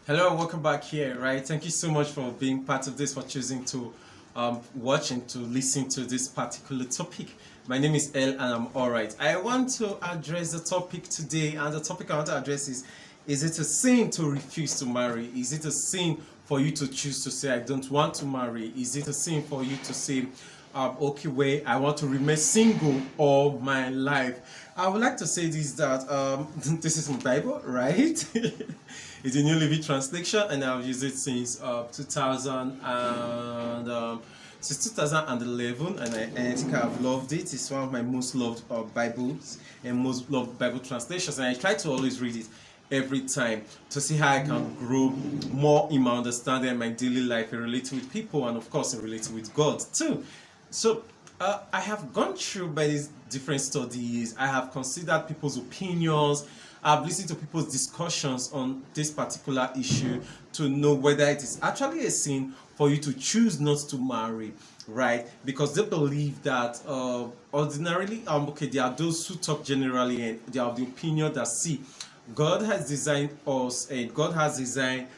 Hello, welcome back here, right? Thank you so much for being part of this, for choosing to watch and to listen to this particular topic. My name is El and I'm alright. I want to address the topic today, and the topic I want to address is it a sin to refuse to marry? Is it a sin for you to choose to say, I don't want to marry? Is it a sin for you to say, okay, wait, I want to remain single all my life? I would like to say this that this is my Bible, right? It's a New Living Translation, and I've used it since 2000 and since 2011, and I think I've loved it. It's one of my most loved Bibles and most loved Bible translations, and I try to always read it every time to see how I can grow more in my understanding and my daily life and relating with people, and of course in relating with God too. So I have gone through by these different studies. I have considered people's opinions. I've listened to people's discussions on this particular issue to know whether it is actually a sin for you to choose not to marry, right? Because they believe that ordinarily, okay, there are those who talk generally and they have the opinion that, see, God has designed us and God has designed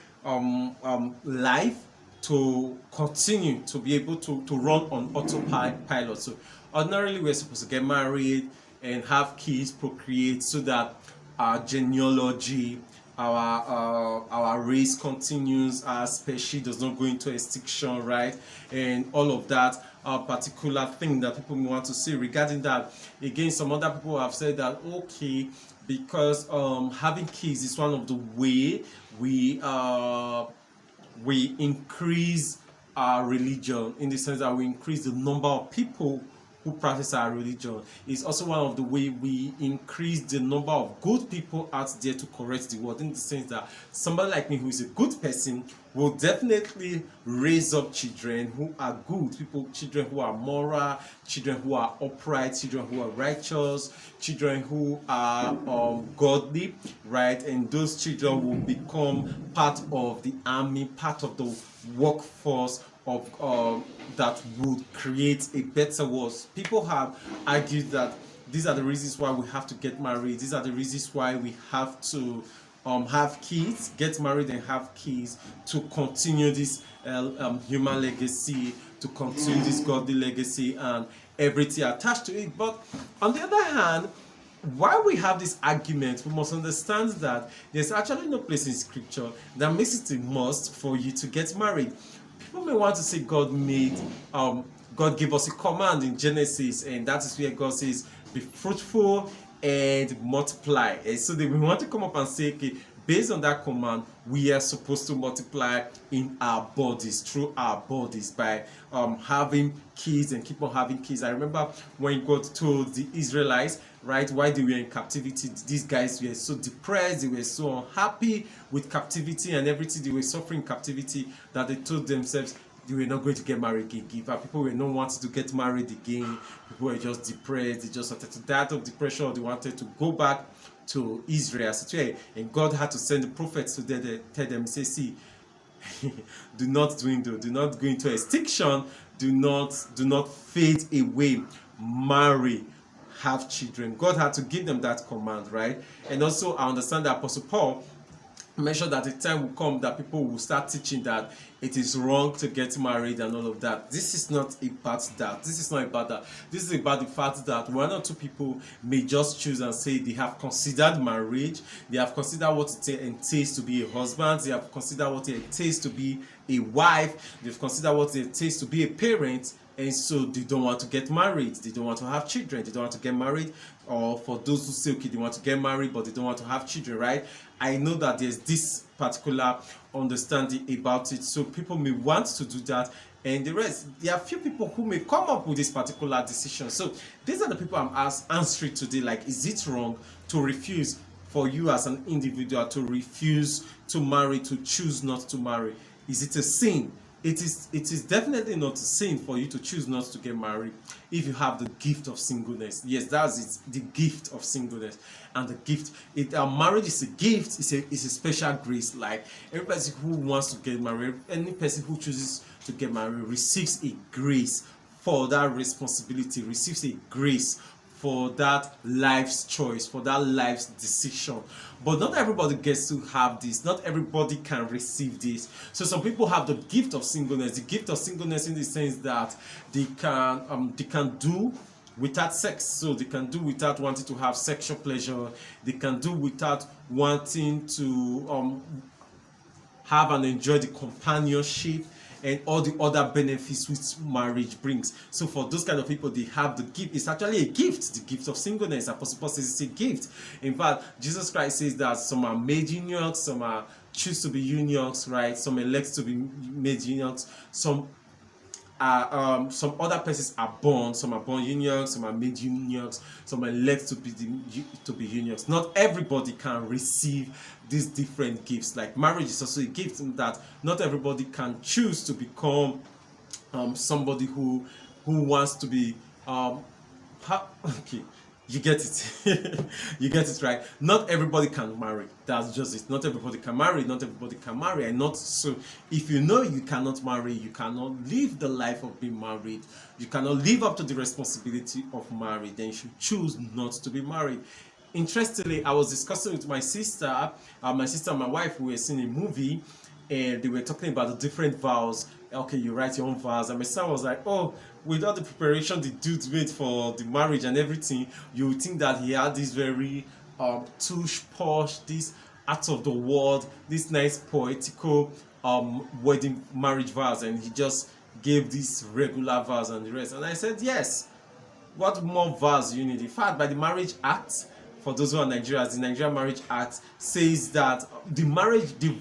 life to continue to be able to run on autopilot. So ordinarily we're supposed to get married and have kids, procreate, so that our genealogy, our race continues, our species does not go into extinction, right? And all of that particular thing that people want to say regarding that. Again, some other people have said that, okay, because having kids is one of the way we increase our religion, in the sense that we increase the number of people who practice our religion. It's also one of the way we increase the number of good people out there to correct the world, in the sense that somebody like me who is a good person will definitely raise up children who are good people, children who are moral, children who are upright, children who are righteous, children who are godly, right? And those children will become part of the army, part of the workforce of that would create a better world. People have argued that these are the reasons why we have to get married. These are the reasons why we have to have kids, get married and have kids, to continue this human legacy, to continue this godly legacy and everything attached to it. But on the other hand, while we have this argument, we must understand that there's actually no place in scripture that makes it a must for you to get married. People may want to say God gave us a command in Genesis, and that is where God says, be fruitful and multiply. And so they will want to come up and say, okay, based on that command, we are supposed to multiply in our bodies, through our bodies, by having kids and keep on having kids. I remember when God told the Israelites, right, why they were in captivity, these guys were so depressed, they were so unhappy with captivity and everything they were suffering in captivity, that they told themselves they were not going to get married again. People were not wanting to get married again. People were just depressed. They just wanted to die of depression, or they wanted to go back to Israel. And God had to send the prophets to tell them, say, see, do not dwindle, do not go into extinction, do not fade away, marry, have children. God had to give them that command, right? And also I understand that Apostle Paul mentioned that the time will come that people will start teaching that it is wrong to get married and all of that. This is not about that. This is not about that. This is about the fact that one or two people may just choose and say they have considered marriage, they have considered what it entails to be a husband, they have considered what it entails to be a wife, they've considered what it entails to be a parent, and so they don't want to get married, they don't want to have children, they don't want to get married. Or for those who say, okay, they want to get married but they don't want to have children, right? I know that there's this particular understanding about it, so people may want to do that, and the rest, there are few people who may come up with this particular decision. So these are the people I'm answering today. Like, is it wrong to refuse, for you as an individual to refuse to marry, to choose not to marry? Is it a sin? It is definitely not a sin for you to choose not to get married if you have the gift of singleness. Yes, that's it, the gift of singleness. And the gift, marriage is a gift, it's a special grace. Like, every person who wants to get married, any person who chooses to get married receives a grace for that responsibility, receives a grace for that life's choice, for that life's decision. But not everybody gets to have this. Not everybody can receive this. So some people have the gift of singleness. The gift of singleness in the sense that they can do without sex. So they can do without wanting to have sexual pleasure. They can do without wanting to have and enjoy the companionship and all the other benefits which marriage brings. So for those kind of people, they have the gift. It's actually a gift, the gift of singleness. Apostle Paul says it's a gift. In fact, Jesus Christ says that some are made eunuchs, some are choose to be eunuchs, right? Some elect to be made eunuchs, some other persons are born. Some are born eunuchs, some are made eunuchs, some are elect to be eunuchs. Not everybody can receive these different gifts. Like marriage is also a gift in that not everybody can choose to become somebody who wants to be okay. You get it. You get it, right? Not everybody can marry. That's just it. Not everybody can marry. Not everybody can marry. And not so. If you know you cannot marry, you cannot live the life of being married, you cannot live up to the responsibility of marriage, then you should choose not to be married. Interestingly, I was discussing with my sister and my wife. We were seeing a movie, and they were talking about the different vows. Okay, you write your own vows, and my son was like, "Oh, with all the preparation the dude made for the marriage and everything, you would think that he had this very tush posh, this out of the world, this nice poetical wedding marriage vows, and he just gave these regular vows and the rest." And I said, "Yes. What more vows you need? In fact, by the Marriage Act, for those who are Nigerians, the Nigerian Marriage Act says that the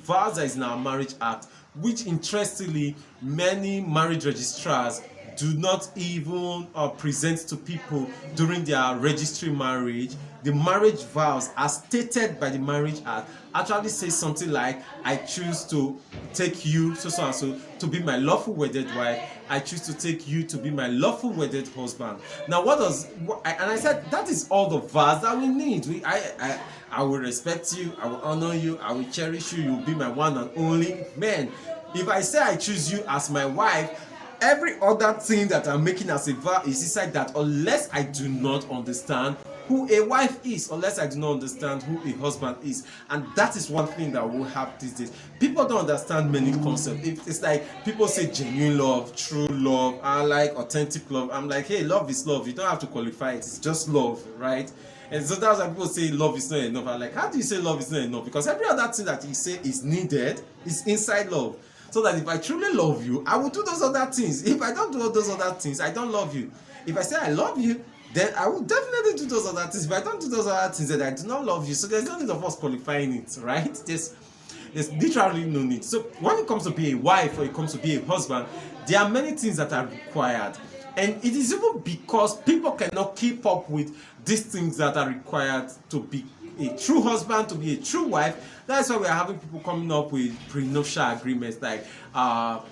vows that is in our Marriage Act, which interestingly many marriage registrars do not even present to people during their registry marriage. The marriage vows, as stated by the Marriage Act, actually says something like, I choose to take you, so and so, to be my lawful wedded wife. I choose to take you to be my lawful wedded husband. Now, and I said, that is all the vows that we need. I will respect you, I will honor you, I will cherish you, you will be my one and only man. If I say I choose you as my wife, every other thing that I'm making as a vow is inside that, unless I do not understand who a wife is, unless I do not understand who a husband is. And that is one thing that we have these days. People don't understand many concepts. It's like people say genuine love, true love, I like authentic love. I'm like, hey, love is love. You don't have to qualify it. It's just love, right? And so that's why people say love is not enough. I'm like, how do you say love is not enough? Because every other thing that you say is needed is inside love. So that if I truly love you, I will do those other things. If I don't do all those other things, I don't love you. If I say I love you, then I will definitely do those other things. If I don't do those other things, then I do not love you. So there's no need of us qualifying it, right? There's literally no need. So when it comes to be a wife or it comes to be a husband, there are many things that are required. And it is even because people cannot keep up with these things that are required to be a true husband, to be a true wife. That's why we are having people coming up with prenuptial agreements, like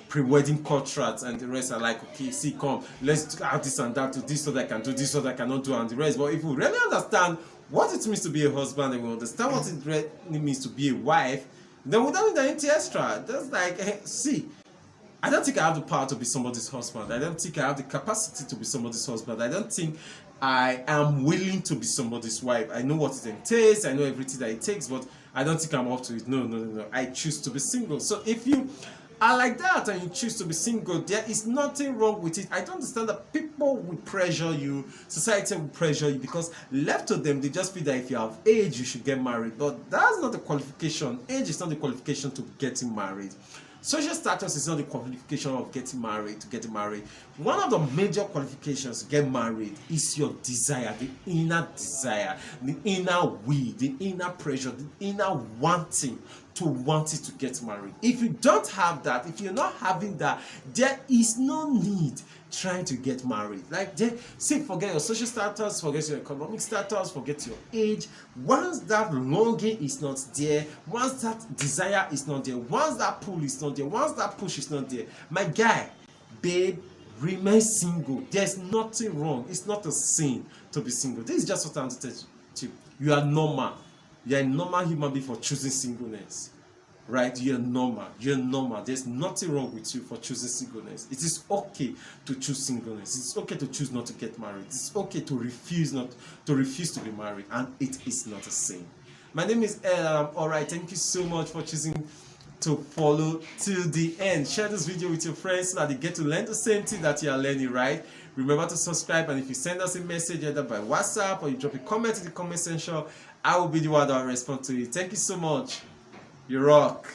pre-wedding contracts, and the rest are like, okay, see, come, let's have this and that, to this so that I can do this so that I cannot do, and the rest. But if we really understand what it means to be a husband, and we understand what it really means to be a wife, then we don't need anything extra. That's like, hey, see, I don't think I have the power to be somebody's husband. I don't think I have the capacity to be somebody's husband. I don't think I am willing to be somebody's wife. I know what it entails. I know everything that it takes, but I don't think I'm up to it. No. I choose to be single. So if you are like that and you choose to be single, there is nothing wrong with it. I don't understand that people will pressure you, society will pressure you, because left to them, they just feel that if you have age, you should get married. But that's not the qualification. Age is not the qualification to getting married. Social status is not the qualification of getting married, to get married. One of the major qualifications to get married is your desire, the inner desire, the inner will, the inner pressure, the inner wanting to want it to get married. If you don't have that, if you're not having that, there is no need trying to get married. Like, see, forget your social status, forget your economic status, forget your age. Once that longing is not there, once that desire is not there, once that pull is not there, once that push is not there, my guy, babe, remain single. There's nothing wrong. It's not a sin to be single. This is just what I'm to tell you. You are normal. You are a normal human being for choosing singleness. right? You're normal. You're normal. There's nothing wrong with you for choosing singleness. It is okay to choose singleness. It's okay to choose not to get married. It's okay to refuse to be married, and it is not a sin. My name is El. All right. Thank you so much for choosing to follow to the end. Share this video with your friends so that they get to learn the same thing that you are learning, right? Remember to subscribe, and if you send us a message either by WhatsApp or you drop a comment in the comment section, I will be the one that will respond to you. Thank you so much. You rock.